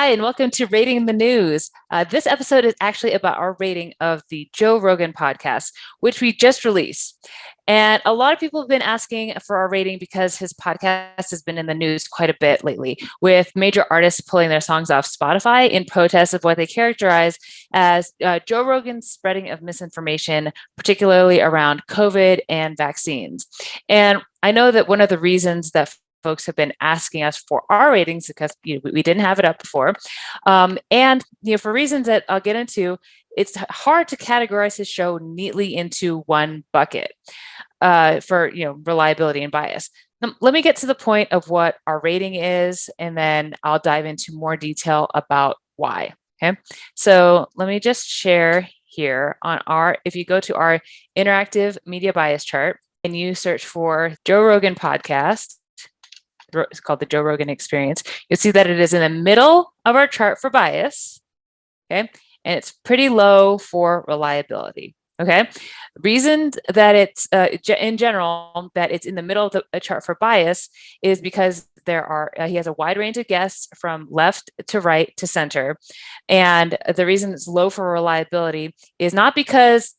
Hi, and welcome to Rating the News. This episode is actually about our rating of the Joe Rogan podcast, which we just released. And a lot of people have been asking for our rating because his podcast has been in the news quite a bit lately, with major artists pulling their songs off Spotify in protest of what they characterize as Joe Rogan's spreading of misinformation, particularly around COVID and vaccines. And I know that one of the reasons that folks have been asking us for our ratings because we didn't have it up before. And for reasons that I'll get into, it's hard to categorize his show neatly into one bucket for reliability and bias. Let me get to the point of what our rating is, and then I'll dive into more detail about why. Okay, so let me just share here on if you go to our interactive media bias chart and you search for Joe Rogan podcast, it's called the Joe Rogan Experience, you'll see that it is in the middle of our chart for bias, okay? And it's pretty low for reliability, okay? Reason that it's, in general, that it's in the middle of the chart for bias is because he has a wide range of guests from left to right to center. And the reason it's low for reliability is not because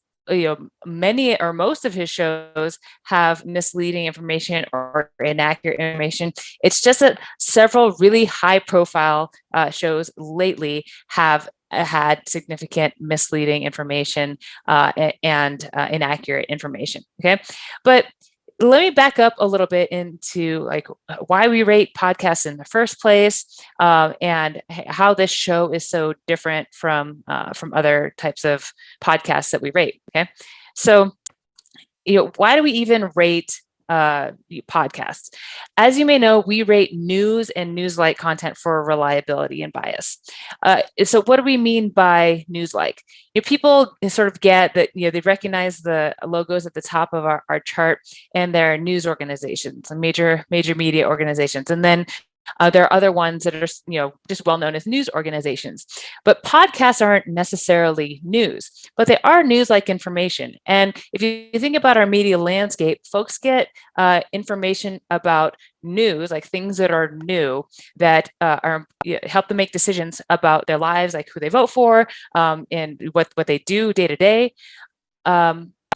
many or most of his shows have misleading information or inaccurate information. It's just that several really high profile shows lately have had significant misleading information and inaccurate information. Okay. But let me back up a little bit into why we rate podcasts in the first place, and how this show is so different from other types of podcasts that we rate. Okay, so why do we even rate podcasts? As you may know, we rate news and news-like content for reliability and bias. So what do we mean by news-like? People sort of get that, they recognize the logos at the top of our chart, and they're news organizations, major media organizations. And then there are other ones that are, just well known as news organizations. But podcasts aren't necessarily news, but they are news-like information. And if you think about our media landscape, folks get information about news, like things that are new, that help them make decisions about their lives, like who they vote for, and what they do day to day.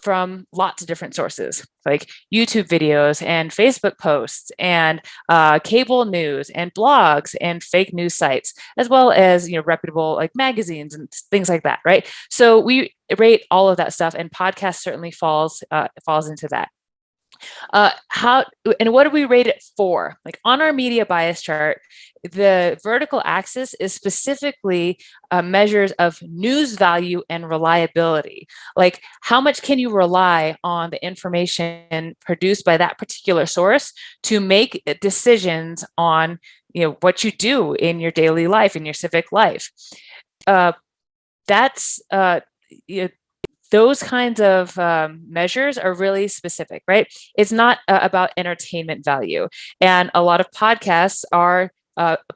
From lots of different sources, like YouTube videos and Facebook posts and cable news and blogs and fake news sites, as well as reputable magazines and things like that, right? So we rate all of that stuff, and podcast certainly falls into that. How and what do we rate it for? On our media bias chart, the vertical axis is specifically measures of news value and reliability. Like, how much can you rely on the information produced by that particular source to make decisions on what you do in your daily life, in your civic life? That's those kinds of measures are really specific, right? It's not about entertainment value. And a lot of podcasts are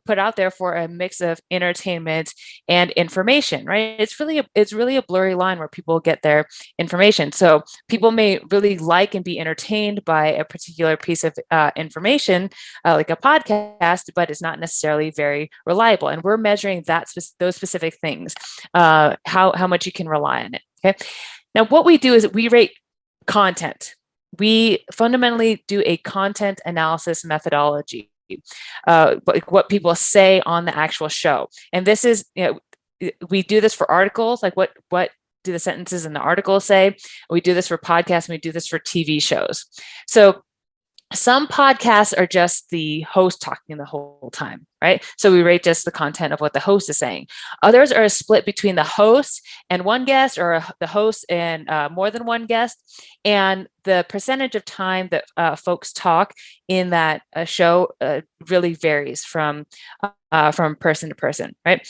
put out there for a mix of entertainment and information, right? It's really a blurry line where people get their information. So people may really like and be entertained by a particular piece of information, like a podcast, but it's not necessarily very reliable. And we're measuring those specific things, how much you can rely on it. Okay. Now, what we do is we rate content. We fundamentally do a content analysis methodology, what people say on the actual show. And this is, we do this for articles, like what do the sentences in the article say? We do this for podcasts, and we do this for TV shows. So some podcasts are just the host talking the whole time, right? So we rate just the content of what the host is saying. Others are a split between the host and one guest, or the host and more than one guest. And the percentage of time that folks talk in that show really varies from person to person, right?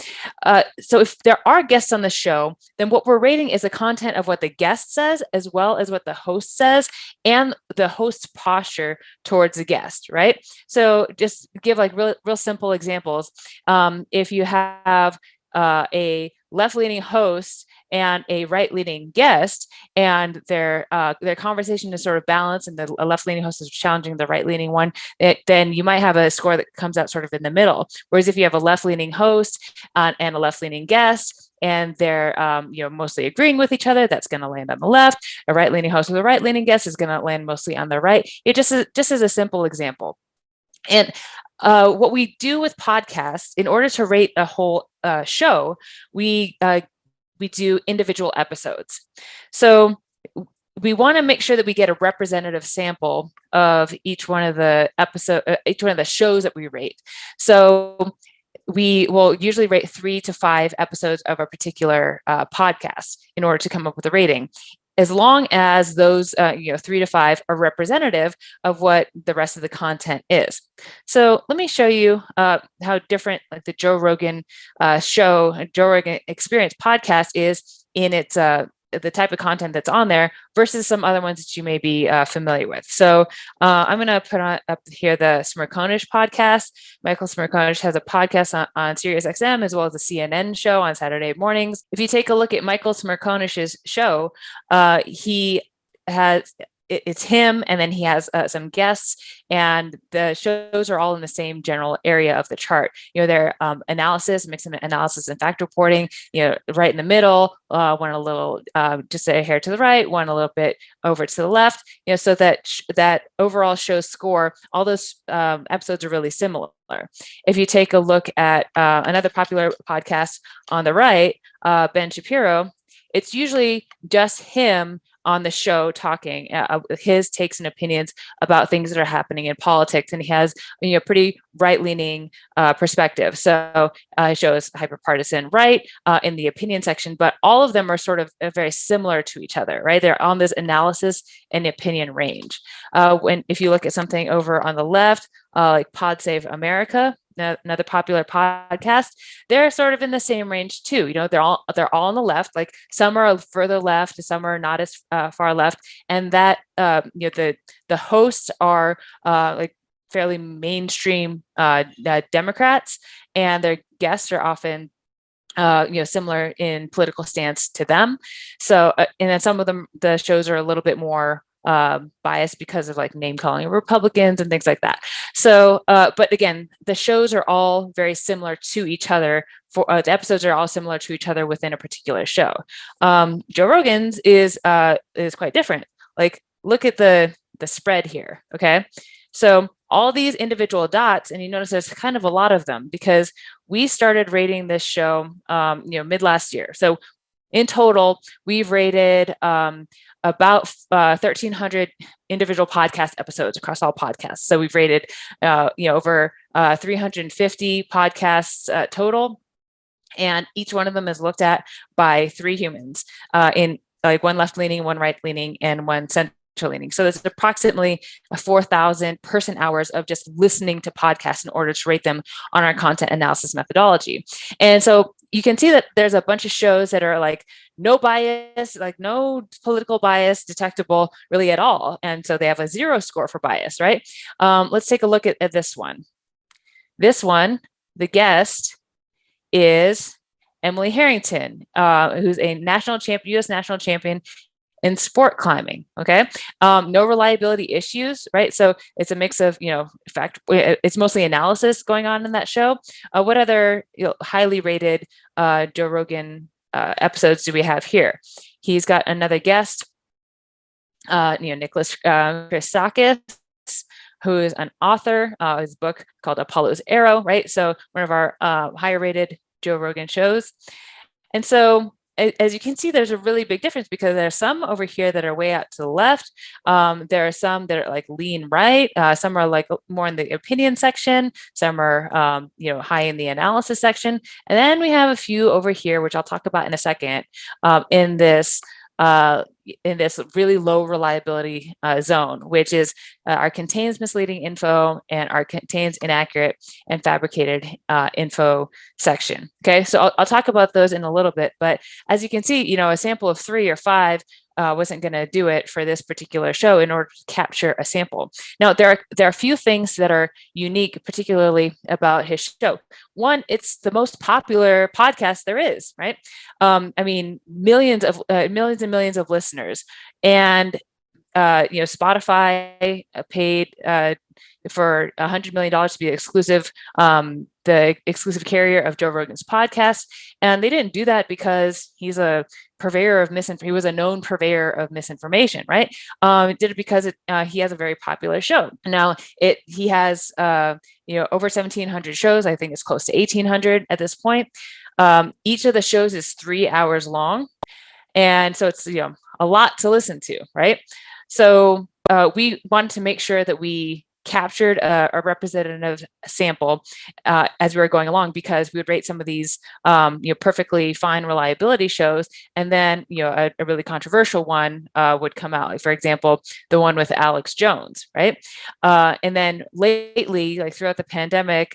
So if there are guests on the show, then what we're rating is the content of what the guest says, as well as what the host says, and the host's posture towards the guest, right? So just give real simple examples. If you have a left-leaning host and a right-leaning guest, and their conversation is sort of balanced, and the left-leaning host is challenging the right-leaning one, then you might have a score that comes out sort of in the middle. Whereas if you have a left-leaning host and a left-leaning guest, and they're mostly agreeing with each other, that's going to land on the left. A right-leaning host with a right-leaning guest is going to land mostly on the right. It just as a simple example. And what we do with podcasts, in order to rate a whole show, we do individual episodes. So we want to make sure that we get a representative sample of each one of the shows that we rate. So we will usually rate 3 to 5 episodes of a particular podcast in order to come up with a rating, as long as those 3 to 5 are representative of what the rest of the content is. So let me show you how different like the Joe Rogan show, Joe Rogan Experience podcast is in its the type of content that's on there versus some other ones that you may be familiar with. So I'm going to put up here the Mccullough podcast. Michael Mccullough has a podcast on SiriusXM as well as a CNN show on Saturday mornings. If you take a look at Michael Mccullough's show, it's him, and then he has some guests, and the shows are all in the same general area of the chart. Their analysis, mixing analysis and fact reporting, right in the middle, one a little, just a hair to the right, one a little bit over to the left, so that overall show score, all those episodes are really similar. If you take a look at another popular podcast on the right, Ben Shapiro, it's usually just him on the show talking his takes and opinions about things that are happening in politics, and he has pretty right-leaning perspective. So his show is hyper-partisan right in the opinion section, but all of them are sort of very similar to each other, right? They're on this analysis and opinion range. If you look at something over on the left, like Pod Save America, another popular podcast, they're sort of in the same range too. They're all on the left. Like some are further left, some are not as far left, and that the hosts are like fairly mainstream Democrats, and their guests are often similar in political stance to them. So and then some of them, the shows are a little bit more biased because of like name calling Republicans and things like that. So, but again, the shows are all very similar to each other. The episodes are all similar to each other within a particular show. Joe Rogan's is quite different. Like, look at the spread here. Okay, so all these individual dots, and you notice there's kind of a lot of them because we started rating this show, mid last year. So in total, we've rated about 1,300 individual podcast episodes across all podcasts. So we've rated, over 350 podcasts total, and each one of them is looked at by 3 humans, in like one left-leaning, one right-leaning, and one central-leaning. So there's approximately 4,000 person hours of just listening to podcasts in order to rate them on our content analysis methodology. And so you can see that there's a bunch of shows that are like no bias, like no political bias detectable really at all. And so they have a 0 score for bias, right? Let's take a look at this one. This one, the guest is Emily Harrington, who's a U.S. national champion in sport climbing. Okay. No reliability issues, right? So it's a mix of, it's mostly analysis going on in that show. What other highly rated Joe Rogan episodes do we have here? He's got another guest, Nicholas Christakis, who is an author. His book called Apollo's Arrow, right? So one of our higher rated Joe Rogan shows. And so as you can see, there's a really big difference because there are some over here that are way out to the left. There are some that are like lean right. Some are like more in the opinion section. Some are, high in the analysis section. And then we have a few over here, which I'll talk about in a second, in this really low reliability zone, which is our contains misleading info and our contains inaccurate and fabricated info section. Okay, so I'll talk about those in a little bit, but as you can see, a sample of 3 or 5 wasn't going to do it for this particular show in order to capture a sample. Now, there are a few things that are unique, particularly about his show. One, it's the most popular podcast there is, right? I mean, millions and millions of listeners, and Spotify paid for $100 million to be exclusive, the exclusive carrier of Joe Rogan's podcast. And they didn't do that because he's a purveyor of misinformation. He was a known purveyor of misinformation, right? It did it because he has a very popular show. Now he has over 1,700 shows. I think it's close to 1,800 at this point. Each of the shows is 3 hours long. And so it's, a lot to listen to, right? So we wanted to make sure that we captured a representative sample as we were going along, because we would rate some of these perfectly fine reliability shows, and then a really controversial one would come out, like, for example, the one with Alex Jones, right? And then lately, like throughout the pandemic,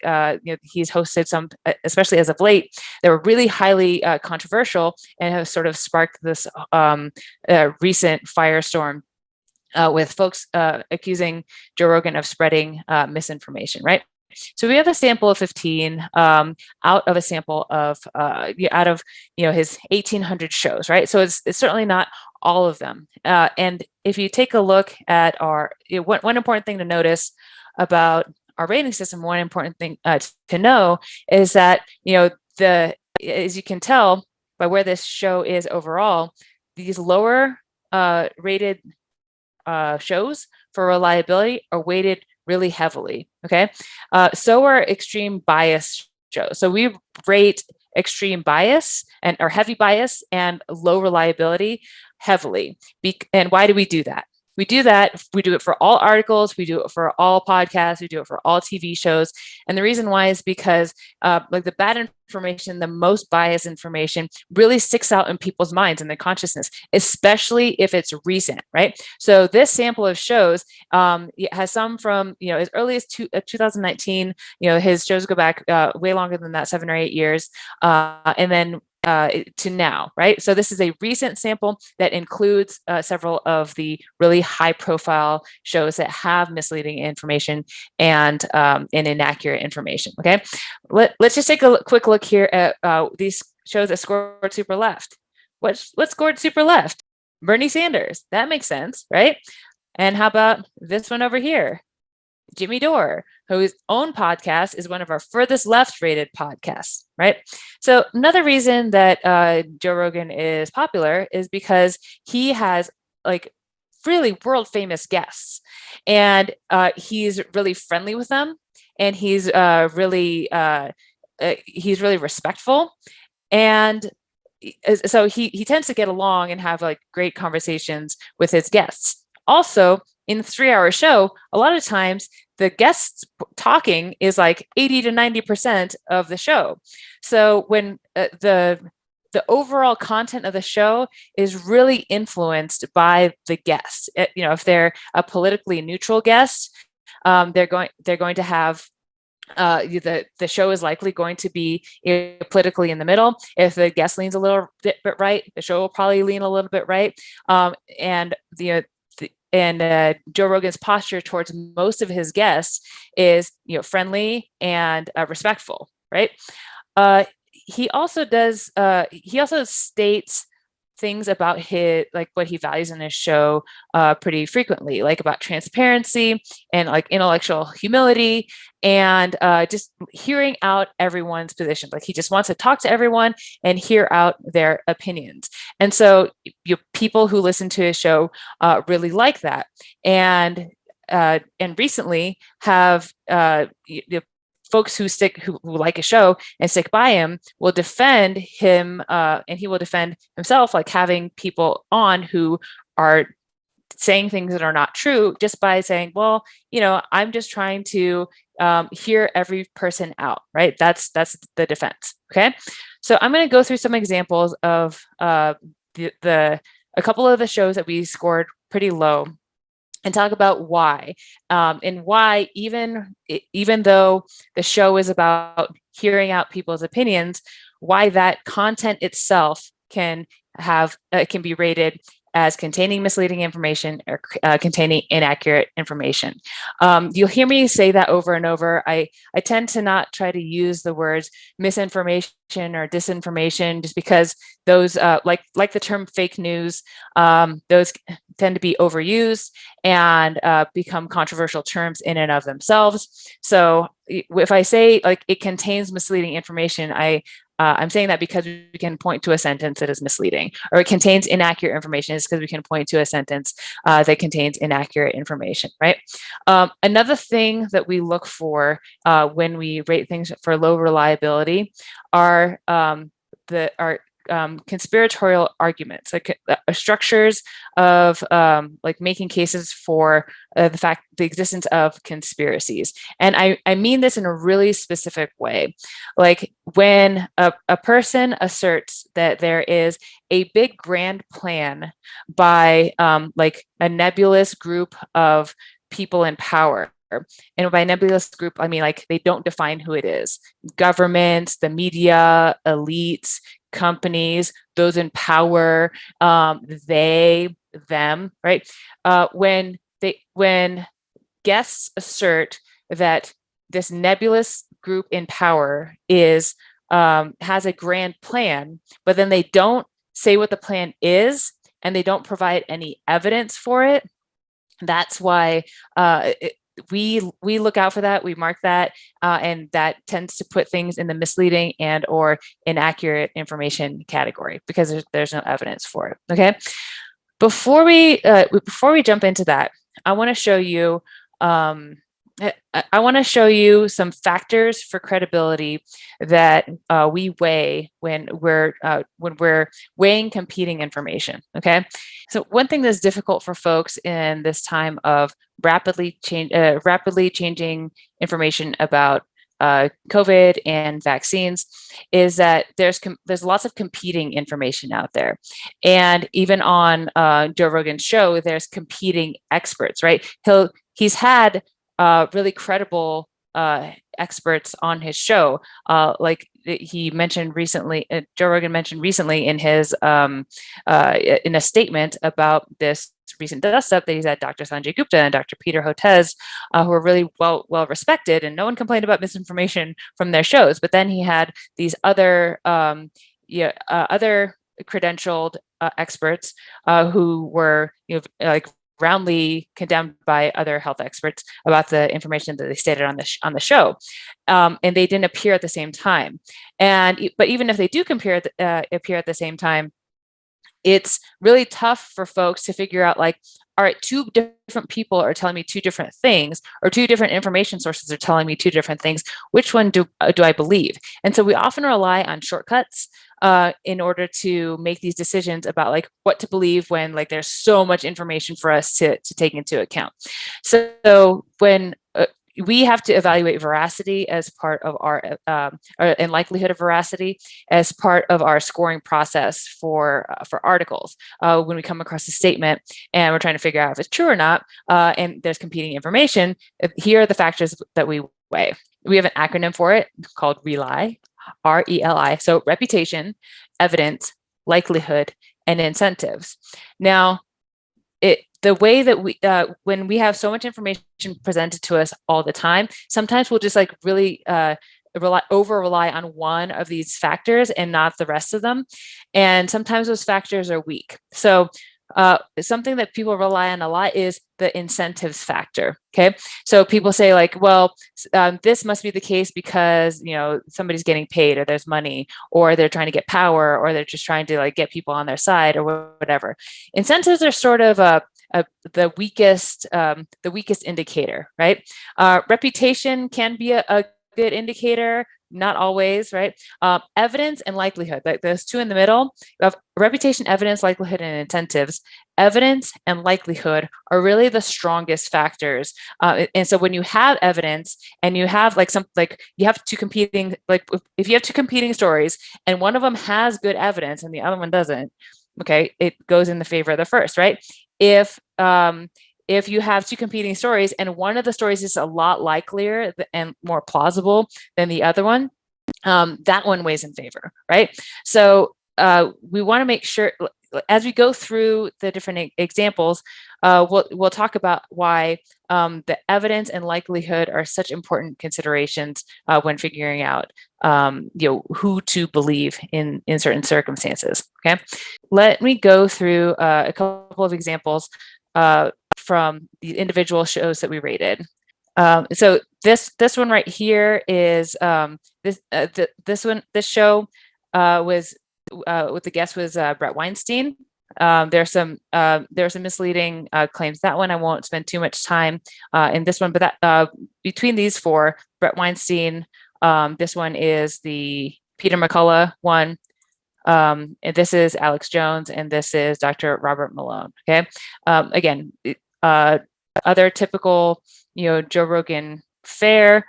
he's hosted some, especially as of late, that were really highly controversial and have sort of sparked this recent firestorm with folks accusing Joe Rogan of spreading misinformation, right? So we have a sample of 15 out of a sample of his 1,800 shows, right? So it's certainly not all of them. And if you take a look at one important thing to notice about our rating system, one important thing to know is that as you can tell by where this show is overall, these lower rated shows for reliability are weighted really heavily. Okay. So are extreme bias shows. So we rate extreme bias or heavy bias and low reliability heavily. And why do we do that? We do it for all articles, we do it for all podcasts, we do it for all TV shows. And the reason why is because like the bad information, the most biased information really sticks out in people's minds and their consciousness, especially if it's recent, right? So this sample of shows has some from, as early as 2019, his shows go back way longer than that, 7 or 8 years. And then to now, right? So this is a recent sample that includes several of the really high profile shows that have misleading information and inaccurate information, okay? Let's just take a quick look here at these shows that scored super left. What scored super left? Bernie Sanders. That makes sense, right? And how about this one over here? Jimmy Dore, whose own podcast is one of our furthest left rated podcasts, right? So another reason that Joe Rogan is popular is because he has like really world famous guests, and he's really friendly with them, and he's really respectful, and so he tends to get along and have like great conversations with his guests. Also, in the 3-hour show, a lot of times the guests talking is like 80 to 90% of the show. So when the overall content of the show is really influenced by the guests. If they're a politically neutral guest, they're going to have the show is likely going to be politically in the middle. If the guest leans a little bit right, the show will probably lean a little bit right. And Joe Rogan's posture towards most of his guests is, friendly and respectful, right? He also states things about what he values in his show pretty frequently, like about transparency and like intellectual humility and just hearing out everyone's position. Like he just wants to talk to everyone and hear out their opinions. And so people who listen to his show really like that. And recently have folks who like a show and stick by him will defend him, and he will defend himself, like having people on who are saying things that are not true, just by saying, well, I'm just trying to hear every person out, right? That's the defense. Okay. So I'm going to go through some examples of a couple of the shows that we scored pretty low, and talk about why, and why even though the show is about hearing out people's opinions, why that content itself can be rated as containing misleading information or containing inaccurate information. You'll hear me say that over and over. I tend to not try to use the words misinformation or disinformation just because those, like the term fake news, those tend to be overused and become controversial terms in and of themselves. So if I say like it contains misleading information, I'm saying that because we can point to a sentence that is misleading, or it contains inaccurate information is because we can point to a sentence that contains inaccurate information, right? Another thing that we look for when we rate things for low reliability are conspiratorial arguments, like structures of like making cases for the existence of conspiracies. And I mean this in a really specific way. Like when a person asserts that there is a big grand plan by like a nebulous group of people in power. And by nebulous group, I mean like they don't define who it is. Governments, the media, elites, companies, those in power, they, them, right? When guests assert that this nebulous group in power is has a grand plan, but then they don't say what the plan is and they don't provide any evidence for it, that's why we look out for that, we mark that, and that tends to put things in the misleading and or inaccurate information category because there's no evidence for it. Okay, before we jump into that, I want to show you some factors for credibility that we weigh when we're weighing competing information. Okay, so one thing that's difficult for folks in this time of rapidly changing information about COVID and vaccines is that there's lots of competing information out there, and even on Joe Rogan's show, there's competing experts. Right? He's had really credible experts on his show, like he mentioned recently. Joe Rogan mentioned recently in his in a statement about this recent dust up that he's had Dr. Sanjay Gupta and Dr. Peter Hotez, who are really well respected, and no one complained about misinformation from their shows. But then he had these other other credentialed experts who were like roundly condemned by other health experts about the information that they stated on the show, and they didn't appear at the same time. But even if they do appear at the same time, it's really tough for folks to figure out, like, all right, two different people are telling me two different things, or two different information sources are telling me two different things. Which one do I believe? And so we often rely on shortcuts in order to make these decisions about like what to believe when like there's so much information for us to take into account. So when we have to evaluate veracity as part of our and likelihood of veracity as part of our scoring process for articles. When we come across a statement and we're trying to figure out if it's true or not, and there's competing information, here are the factors that we weigh. We have an acronym for it called RELI, RELI. So reputation, evidence, likelihood, and incentives. Now, the way that we, when we have so much information presented to us all the time, sometimes we'll just like really rely on one of these factors and not the rest of them. And sometimes those factors are weak. So something that people rely on a lot is the incentives factor. Okay, so people say like, well, this must be the case because somebody's getting paid, or there's money, or they're trying to get power, or they're just trying to like get people on their side, or whatever. Incentives are sort of the weakest indicator, right? Reputation can be a good indicator, not always, right? Evidence and likelihood, like those two in the middle, you have reputation, evidence, likelihood, and incentives. Evidence and likelihood are really the strongest factors. And so when you have evidence and you have you have two competing, like if you have two competing stories and one of them has good evidence and the other one doesn't, okay, it goes in the favor of the first, right? If you have two competing stories and one of the stories is a lot likelier and more plausible than the other one, that one weighs in favor, right? So we want to make sure, as we go through the different examples, we'll talk about why the evidence and likelihood are such important considerations when figuring out who to believe in certain circumstances. Okay, let me go through a couple of examples from the individual shows that we rated. So this one right here is this show was with the guest was Brett Weinstein. There are some misleading claims. That one I won't spend too much time in this one, but that between these four, Brett Weinstein, this one is the Peter McCullough one, and this is Alex Jones, and this is Dr. Robert Malone. Okay, again, other typical Joe Rogan fare.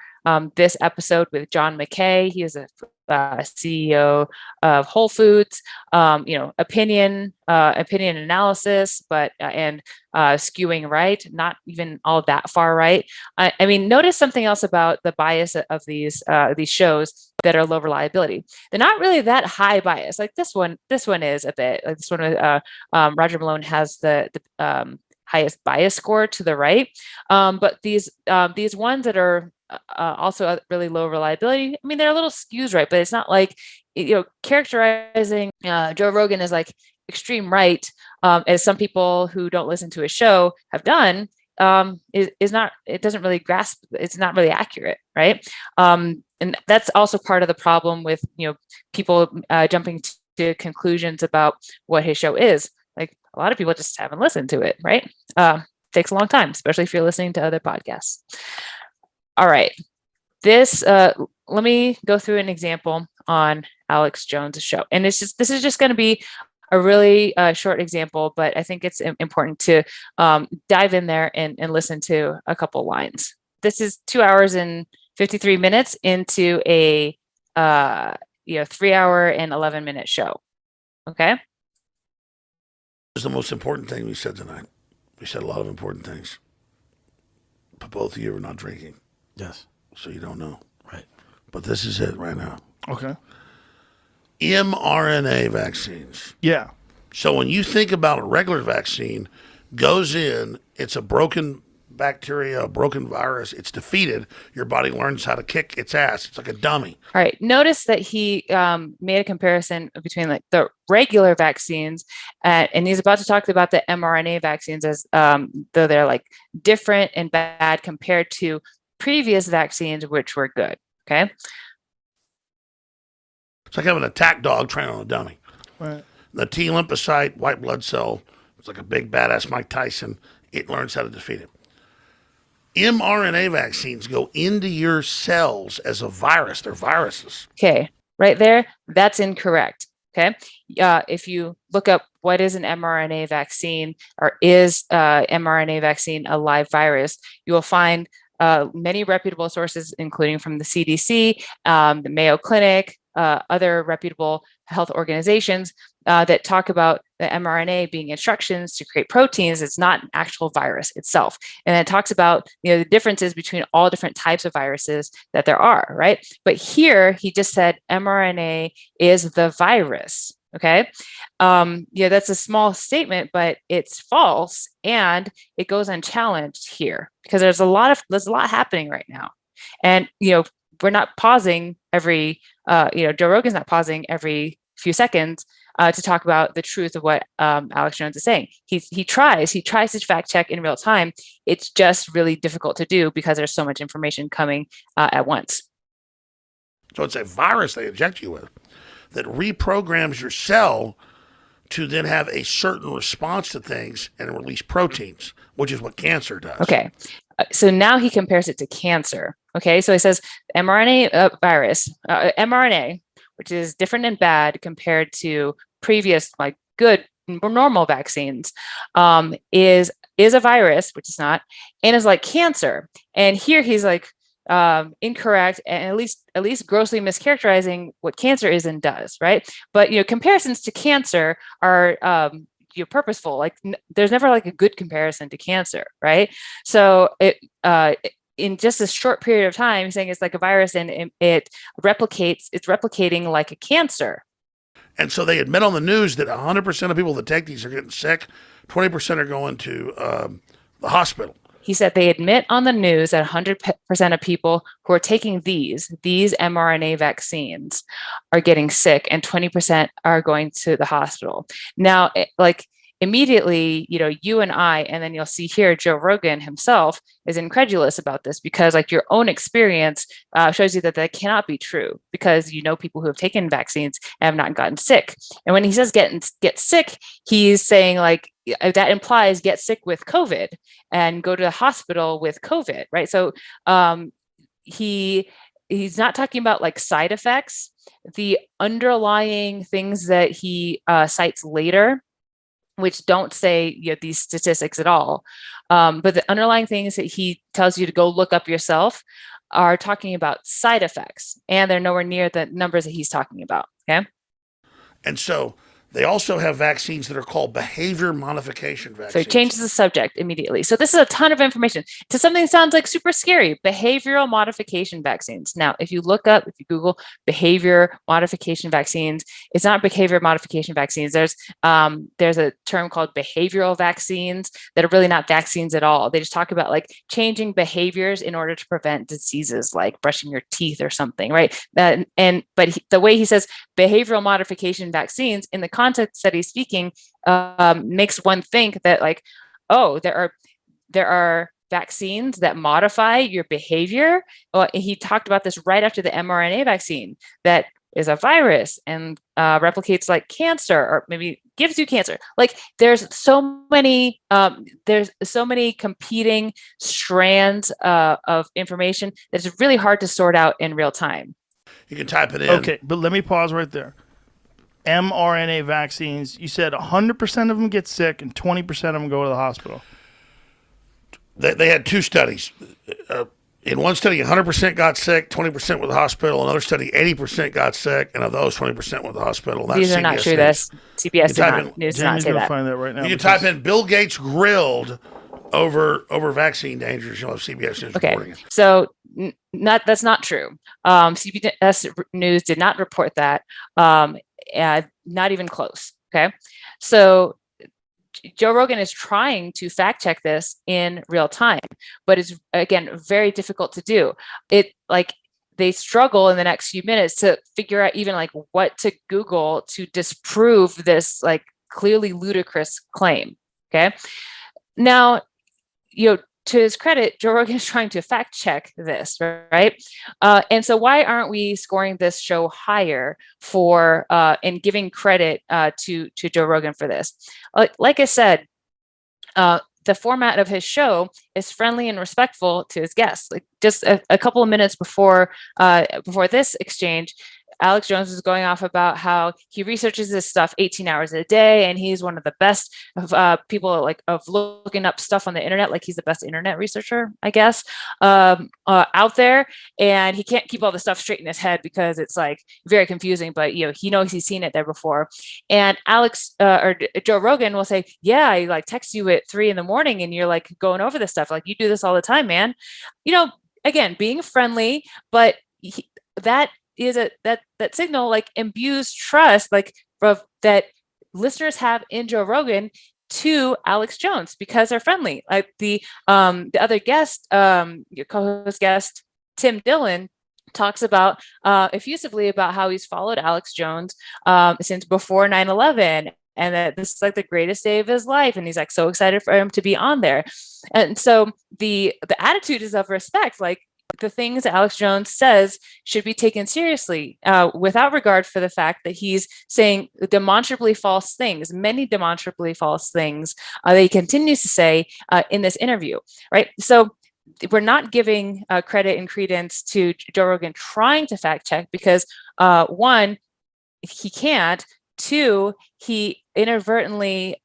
This episode with John McKay, he is a CEO of Whole Foods. Opinion analysis, but and skewing right, not even all that far right. I mean, notice something else about the bias of these shows that are low reliability. They're not really that high bias. Like this one is a bit. Like this one with Roger Malone has the highest bias score to the right, but these ones that are also really low reliability, I mean, they're a little skewed right, but it's not like characterizing Joe Rogan as like extreme right, as some people who don't listen to his show have done, is not. It doesn't really grasp. It's not really accurate, right? And that's also part of the problem with people jumping to conclusions about what his show is. Like a lot of people just haven't listened to it, right? Takes a long time, especially if you're listening to other podcasts. All right, let me go through an example on Alex Jones' show, and this is just going to be a really short example, but I think it's important to dive in there and listen to a couple lines. This is 2 hours and 53 minutes into a 3 hour and 11-minute show. Okay. Is the most important thing we said tonight. We said a lot of important things, but both of you are not drinking. Yes. So you don't know. Right. But this is it right now. Okay. mRNA vaccines. Yeah. So when you think about a regular vaccine, goes in, it's a broken bacteria, a broken virus, it's defeated, your body learns how to kick its ass. It's like a dummy. All right. Notice that he made a comparison between like the regular vaccines, and he's about to talk about the mRNA vaccines as though they're like different and bad compared to previous vaccines, which were good. Okay. It's like having an attack dog trained on a dummy. Right. The T lymphocyte, white blood cell, it's like a big badass Mike Tyson. It learns how to defeat it. mRNA vaccines go into your cells as a virus. They're viruses. Okay. Right there. That's incorrect. Okay. If you look up what is an mRNA vaccine, or is mRNA vaccine a live virus, you will find many reputable sources, including from the CDC, the Mayo Clinic, other reputable health organizations that talk about the mRNA being instructions to create proteins. It's not an actual virus itself. And it talks about the differences between all different types of viruses that there are, right? But here he just said mRNA is the virus. Okay. That's a small statement, but it's false, and it goes unchallenged here because there's a lot happening right now. And we're not pausing every Joe Rogan's not pausing every few seconds to talk about the truth of what Alex Jones is saying. He tries to fact check in real time. It's just really difficult to do because there's so much information coming at once. So it's a virus they inject you with that reprograms your cell to then have a certain response to things and release proteins, which is what cancer does. Okay. So now he compares it to cancer. Okay. So he says mRNA virus, mRNA, which is different and bad compared to previous, like good, normal vaccines, is a virus, which is not, and is like cancer. And here he's like, incorrect, and at least grossly mischaracterizing what cancer is and does, right? But comparisons to cancer are purposeful. Like there's never like a good comparison to cancer, right? So it in just a short period of time, saying it's like a virus and it's replicating like a cancer. And so they admit on the news that 100% of people that take these are getting sick, 20% are going to the hospital. He said they admit on the news that 100% of people who are taking these mRNA vaccines are getting sick, and 20% are going to the hospital. Now, like immediately, you and I, and then you'll see here, Joe Rogan himself is incredulous about this because like your own experience shows you that cannot be true because people who have taken vaccines and have not gotten sick. And when he says get sick, he's saying like, that implies get sick with COVID and go to the hospital with COVID, right? So he's not talking about like side effects. The underlying things that he cites later, which don't say these statistics at all, but the underlying things that he tells you to go look up yourself are talking about side effects, and they're nowhere near the numbers that he's talking about. Okay, and so they also have vaccines that are called behavior modification vaccines. So he changes the subject immediately. So this is a ton of information to something that sounds like super scary, behavioral modification vaccines. Now, if you Google behavior modification vaccines, it's not behavior modification vaccines. There's a term called behavioral vaccines that are really not vaccines at all. They just talk about like changing behaviors in order to prevent diseases like brushing your teeth or something, right? But the way he says behavioral modification vaccines in the context that he's speaking makes one think that like, oh, there are vaccines that modify your behavior. Well, he talked about this right after the mRNA vaccine that is a virus and replicates like cancer, or maybe gives you cancer. Like there's so many competing strands of information that it's really hard to sort out in real time. You can type it in. Okay, but let me pause right there. mRNA vaccines, you said 100% of them get sick and 20% of them go to the hospital. They had two studies. In one study, 100% got sick, 20% went to the hospital. Another study, 80% got sick, and of those, 20% went to the hospital. These are not true. This CBS news did not say that. Find that right now. You can type in Bill Gates grilled over vaccine dangers. You'll have CBS News reporting it. So that's not true. CBS News did not report that. Not even close. Okay. So Joe Rogan is trying to fact check this in real time, but it's again very difficult to do. They struggle in the next few minutes to figure out even like what to Google to disprove this like clearly ludicrous claim. Okay. Now, to his credit, Joe Rogan is trying to fact check this, right? And so why aren't we scoring this show higher for and giving credit to Joe Rogan for this? Like I said, the format of his show is friendly and respectful to his guests. Like just a couple of minutes before this exchange, Alex Jones was going off about how he researches this stuff 18 hours a day, and he's one of the best people like of looking up stuff on the internet. Like he's the best internet researcher, I guess, out there. And he can't keep all the stuff straight in his head because it's like very confusing. But he knows he's seen it there before. And Alex or Joe Rogan will say, "Yeah, I like text you at 3 a.m, and you're like going over this stuff. Like you do this all the time, man." Again, being friendly, but that signal like imbues trust like that listeners have in Joe Rogan to Alex Jones because they're friendly. Like the other guest, your co-host guest Tim Dillon talks about effusively about how he's followed Alex Jones since before 9/11. And that this is like the greatest day of his life, and he's like so excited for him to be on there. And so the attitude is of respect. Like the things that Alex Jones says should be taken seriously without regard for the fact that he's saying demonstrably false things, many demonstrably false things that he continues to say in this interview, right? So we're not giving credit and credence to Joe Rogan trying to fact check because one, he can't. Two, he inadvertently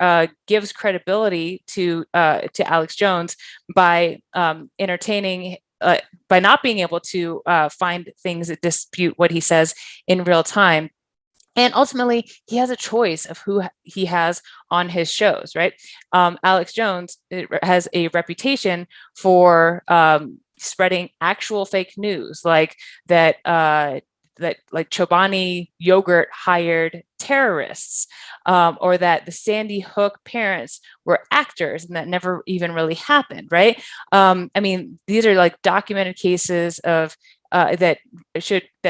gives credibility to Alex Jones by entertaining by not being able to find things that dispute what he says in real time. And ultimately, he has a choice of who he has on his shows, right? Alex Jones has a reputation for spreading actual fake news, like that that like Chobani yogurt hired terrorists, or that the Sandy Hook parents were actors and that never even really happened, right? I mean, these are like documented cases of that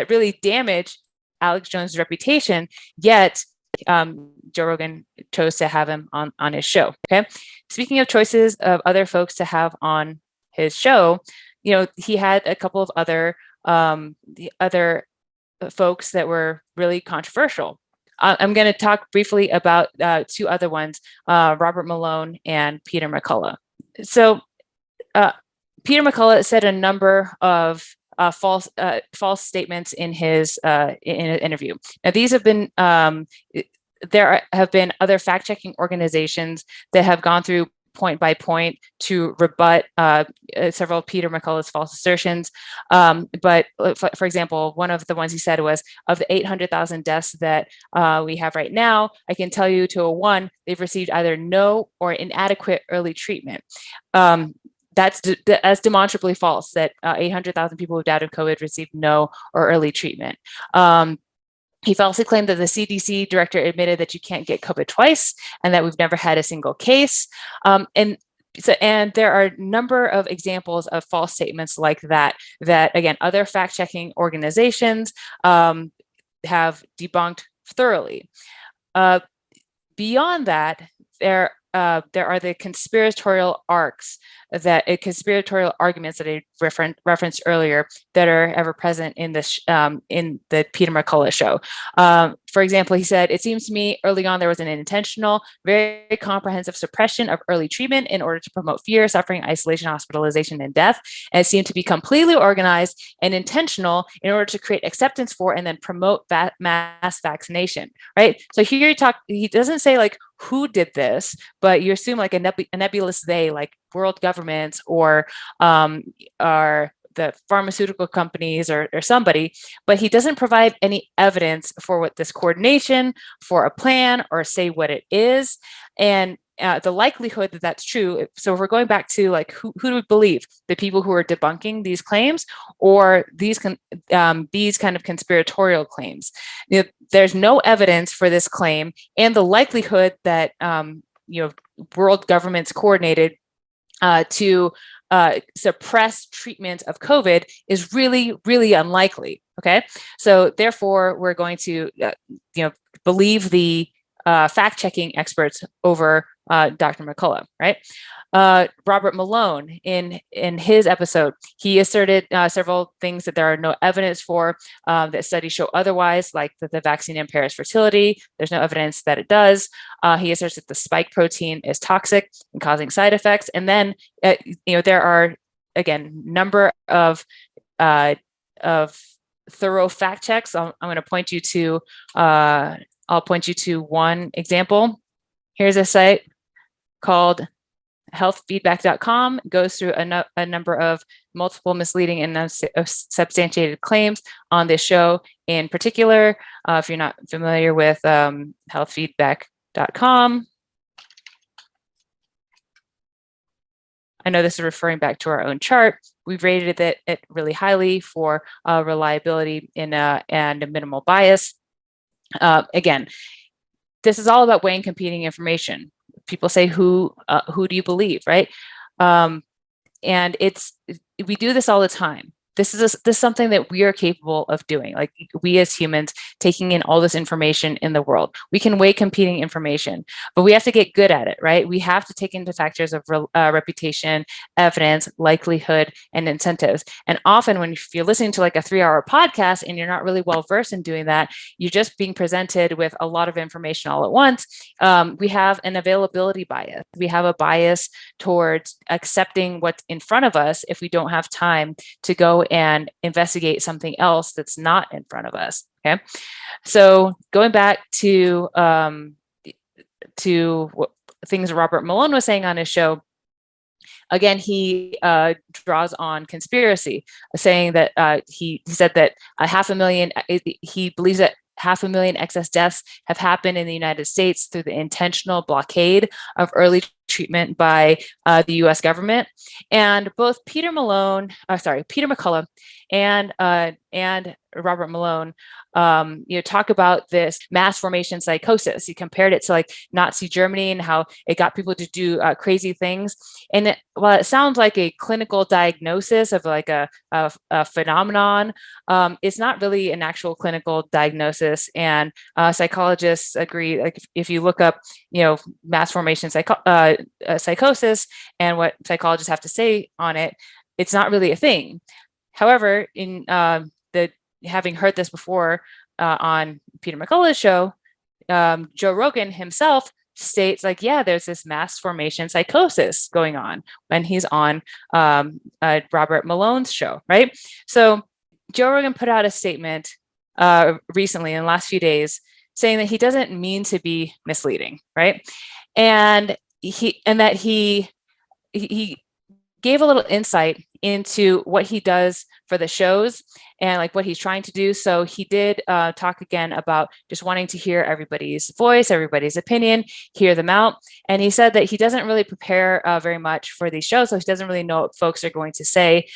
really damage Alex Jones' reputation, yet Joe Rogan chose to have him on his show. Okay. Speaking of choices of other folks to have on his show, he had a couple of other folks that were really controversial. I'm going to talk briefly about two other ones, Robert Malone and Peter McCullough. So Peter McCullough said a number of false statements in his interview. Now, these have been there have been other fact-checking organizations that have gone through point by point to rebut several of Peter McCullough's false assertions. But for example, one of the ones he said was, of the 800,000 deaths that we have right now, I can tell you to a one, they've received either no or inadequate early treatment. That's demonstrably false, that 800,000 people who died of COVID received no or early treatment. He falsely claimed that the CDC director admitted that you can't get COVID twice and that we've never had a single case. And there are a number of examples of false statements like that, again, other fact-checking organizations have debunked thoroughly. Beyond that, there are the conspiratorial conspiratorial arguments that I referenced earlier that are ever present in this in the Peter McCullough show. For example, he said, "It seems to me early on there was an intentional, very comprehensive suppression of early treatment in order to promote fear, suffering, isolation, hospitalization, and death. And it seemed to be completely organized and intentional in order to create acceptance for and then promote mass vaccination." Right. So here he doesn't say like who did this, but you assume like a nebulous they, like world governments or the pharmaceutical companies or somebody, but he doesn't provide any evidence for what this coordination, for a plan, or say what it is. And the likelihood that that's true. So if we're going back to like who do we believe? The people who are debunking these claims, or these kind of conspiratorial claims? There's no evidence for this claim, and the likelihood that world governments coordinated to suppress treatment of COVID is really, really unlikely. Okay, so therefore, we're going to believe the fact-checking experts over Dr. McCullough, right? Robert Malone, in his episode, he asserted several things that there are no evidence for, that studies show otherwise, like that the vaccine impairs fertility. There's no evidence that it does. He asserts that the spike protein is toxic and causing side effects. And then, there are, again, number of thorough fact checks. I'm going to point you to, I'll point you to one example. Here's a site called Healthfeedbackcom, goes through a number of multiple misleading and unsubstantiated claims on this show. In particular, if you're not familiar with Healthfeedbackcom, I know this is referring back to our own chart. We've rated it really highly for reliability and minimal bias. Again, this is all about weighing competing information. People say, who do you believe, right? And we do this all the time. This is something that we are capable of doing. Like, we as humans, taking in all this information in the world, we can weigh competing information, but we have to get good at it, right? We have to take into factors of reputation, evidence, likelihood, and incentives. And often if you're listening to like a 3-hour podcast and you're not really well versed in doing that, you're just being presented with a lot of information all at once. We have an availability bias. We have a bias towards accepting what's in front of us if we don't have time to go and investigate something else that's not in front of us. Okay, so going back to things Robert Malone was saying on his show, again, he draws on conspiracy, saying that he said that 500,000, he believes that 500,000 excess deaths have happened in the United States through the intentional blockade of early treatment by the U.S. government. And both Peter McCullough and Robert Malone, talk about this mass formation psychosis. He compared it to like Nazi Germany and how it got people to do crazy things. And while it sounds like a clinical diagnosis of like a phenomenon, it's not really an actual clinical diagnosis. And psychologists agree. Like if you look up, mass formation psychosis and what psychologists have to say on it, it's not really a thing. However, in having heard this before on Peter McCullough's show, Joe Rogan himself states like, yeah, there's this mass formation psychosis going on when he's on Robert Malone's show, right? So Joe Rogan put out a statement recently in the last few days saying that he doesn't mean to be misleading, right? And he gave a little insight into what he does for the shows and like what he's trying to do. So he did talk again about just wanting to hear everybody's voice, everybody's opinion, hear them out. And he said that he doesn't really prepare very much for these shows. So he doesn't really know what folks are going to say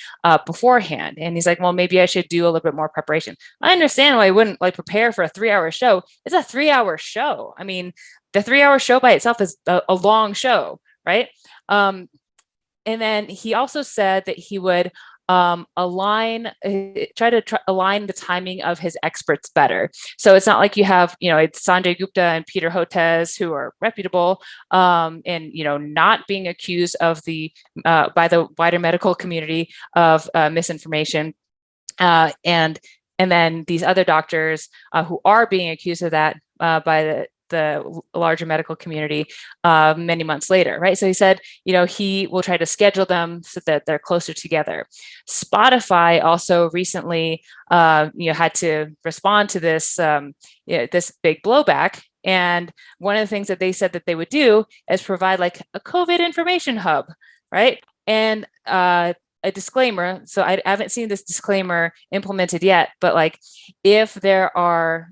beforehand. And he's like, well, maybe I should do a little bit more preparation. I understand why I wouldn't like prepare for a 3-hour show. It's a 3-hour show. I mean, the 3-hour show by itself is a long show, right? And then he also said that he would align the timing of his experts better. So it's not like you have, it's Sanjay Gupta and Peter Hotez who are reputable and, not being accused of by the wider medical community of misinformation. And then these other doctors who are being accused of that by the larger medical community many months later, right? So he said, he will try to schedule them so that they're closer together. Spotify also recently, had to respond to this, this big blowback. And one of the things that they said that they would do is provide like a COVID information hub, right? And a disclaimer. So I haven't seen this disclaimer implemented yet, but like if there are,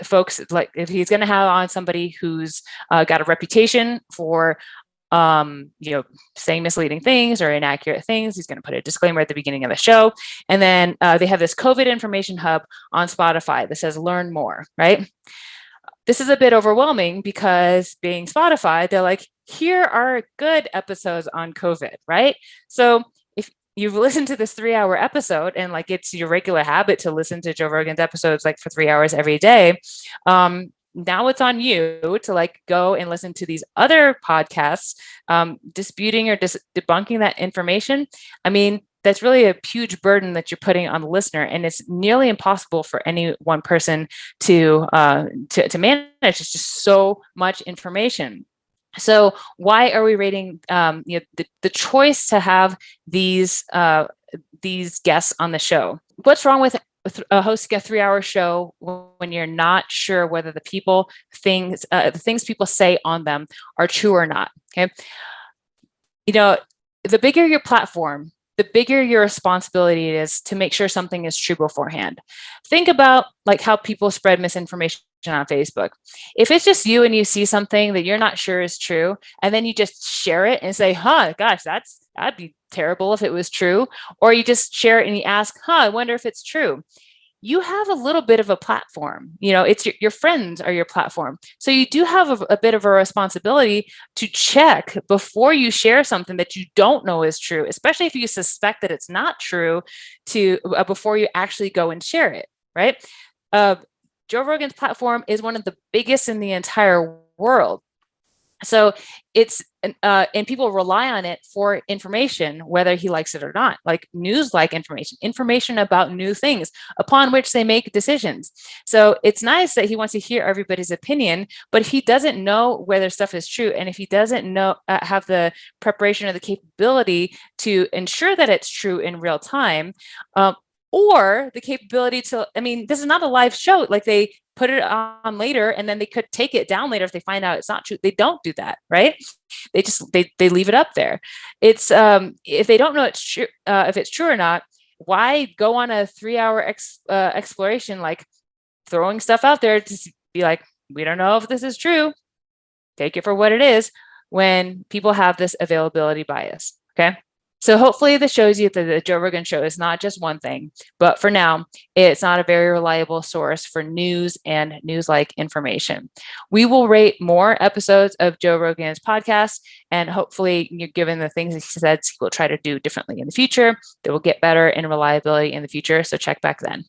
folks, like if he's going to have on somebody who's got a reputation for saying misleading things or inaccurate things, he's going to put a disclaimer at the beginning of the show. And then they have this COVID information hub on Spotify that says learn more, right? This is a bit overwhelming because being Spotify, they're like, here are good episodes on COVID, right? So you've listened to this 3-hour episode and like it's your regular habit to listen to Joe Rogan's episodes like for 3 hours every day. Now it's on you to like go and listen to these other podcasts disputing or debunking that information. I mean, that's really a huge burden that you're putting on the listener, and it's nearly impossible for any one person to manage. It's just so much information. So why are we rating the choice to have these guests on the show? What's wrong with hosting a 3-hour show when you're not sure whether the things people say on them are true or not? Okay, the bigger your platform, the bigger your responsibility is to make sure something is true beforehand. Think about like how people spread misinformation on Facebook. If it's just you and you see something that you're not sure is true, and then you just share it and say, gosh, that'd be terrible if it was true. Or you just share it and you ask, I wonder if it's true. You have a little bit of a platform. It's your friends are your platform. So you do have a bit of a responsibility to check before you share something that you don't know is true, especially if you suspect that it's not true, before you actually go and share it, right? Joe Rogan's platform is one of the biggest in the entire world. So it's, and people rely on it for information, whether he likes it or not, like news-like information about new things upon which they make decisions. So it's nice that he wants to hear everybody's opinion, but if he doesn't know whether stuff is true, and if he doesn't know, have the preparation or the capability to ensure that it's true in real time, or the capability to, this is not a live show. Like they put it on later and then they could take it down later if they find out it's not true. They don't do that, right? They just, they leave it up there. It's, if they don't know it's true, if it's true or not, why go on a 3-hour exploration, like throwing stuff out there to be like, we don't know if this is true. take it for what it is when people have this availability bias. Okay. So hopefully this shows you that the Joe Rogan Show is not just one thing, but for now, it's not a very reliable source for news and news-like information. We will rate more episodes of Joe Rogan's podcast, and hopefully, given the things he said, he will try to do differently in the future that will get better in reliability in the future. So check back then.